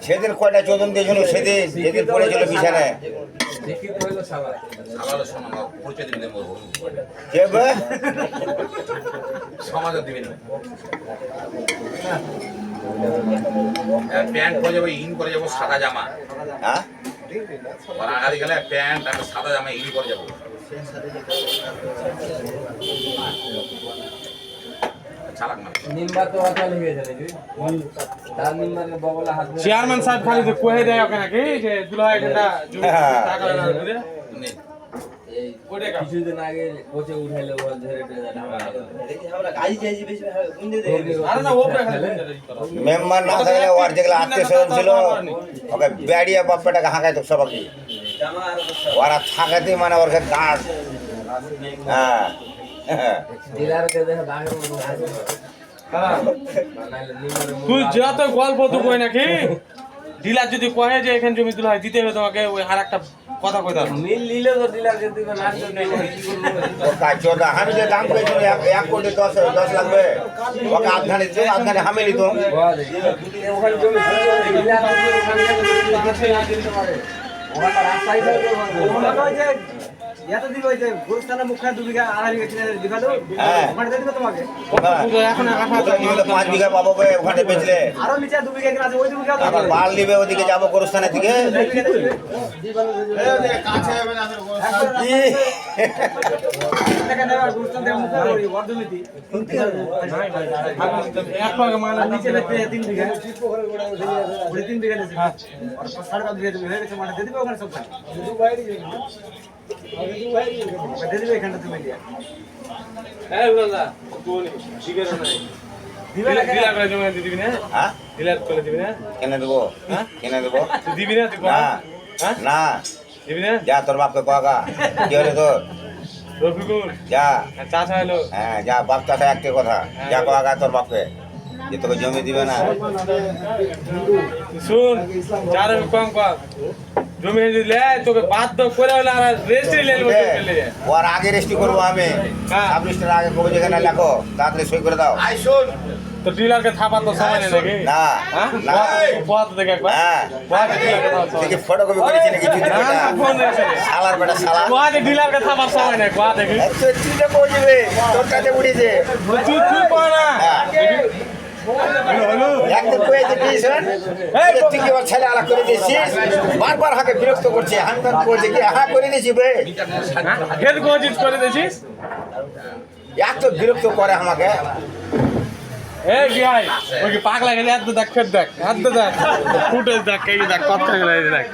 সেদিন কয়টা চোদন দিয়েছিল সেদিন পড়েছিল বিছানায় প্যান্ট পরে যাবো ইন করে যাবো সাদা জামা। হ্যাঁ আগাড়ি গেলে প্যান্ট আর সাদা জামা ইন করে যাবো। চেয়ারম্যান সাহেব খালি কয়ে দেয় ওকে নাকি যে দুলাভাই ঘন্টা কিছুদিন আগে কোচে উঠাইলো বল মেম্বার না থাকলে ওর যেগুলো আত্মীয় স্বজন ছিল ওকে বেড়িয়ে বাপ্পাটাকে হাঁকাইতো সবাইকে ওরা থাকাতে মানে ওর গাছ হ্যাঁ তুই যত গল্প তো কই নাকি ডিলার যদি কয়ে যে এখানে জমি তুলা দিতে হবে তোমাকে ওই আর একটা কথা কই দাও মিল নিলে তো ডিলার কে দিবে না আমি যে দাম পেয়েছিল 1 কোটি 10 লাগবে ওকে আধখানে দিত আধখানে আমি নিত ওখানে জমি ডিলার ওখানে রাস্তায় এত দিবে ওই যে গুরুস্থানের মুখে 2 বিঘা 2.5 বিঘা কিনে দিবালো ওখানে দিয়ে দিবে তোমাকে এখন তুমি তো 5 বিঘা পাবো ওখানে বেচলে আরো নিচে 2 বিঘা কিনে আছে ওই 2 বিঘা আবার পাল দিবে ওদিকে যাবো গুরুস্থানের দিকে কাছে যাবে না টাকা নেওয়ার গুরুস্থান থেকে মুখে ওই অর্ধমিতি এক পাকে মাল নিচে 3 বিঘা ওই 3 বিঘা আছে আর 5.5 বিঘা হয়ে গেছে মানে দিয়ে দিবে ওখানে সব দিয়ে দিবে এখানটা তুমি দিয়া হ্যাঁ দাদা কোনি শিখের নাই ডিলার করে জমা দিবি না হ্যাঁ ডিলার করে দিবি না কেনে দেবো হ্যাঁ কেনে দেবো তুই দিবি না তুই না হ্যাঁ না দিবি না যা তোর বাপকে কগা কি হলো তোর রফিকুল যা চাচা হলো হ্যাঁ যা বাপ চাচা একটা কথা যা কগা তোর বাপকে যে তোকে জমি দিবে না শুন চার কম কম জমি দিলে তোকে বাধ্য করে হলে আর রেজিস্ট্রি লেনবো ওর আগে রেজিস্ট্রি করবো আমি সাব লিস্টের আগে কবে যেখানে লেখো তাড়াতাড়ি সই করে দাও আই শুন তো ডিলারকে থাপার তো সময় নেই নাকি না হ্যাঁ না পথ দেখে একবার হ্যাঁ পথ ডিলারকে দেখি ফটোকপি করেছি নাকি চুদি বেটা ফোন রেখে শালার বেটা শালা পথ ডিলারকে থাপার সময় নেই পথ দেখি তুই চিন্তা করছিস তোর কাছে উঠেছে তুই কর না একদিন কয়েছে টিউশন তুই কি ওর ছেলে আলাদা করে দিয়েছিস বারবার হাকে বিরক্ত করছে আমি তো বলছি কি হ্যাঁ করে দিয়েছি বে ফের কোচিস করে দিছিস এত বিরক্ত করে আমাকে এই ভাই ওই পাগলা গেলে এত দেখ ফের দেখ এত দেখ ফুটেজ দেখ এই দেখ কথা গেলে দেখ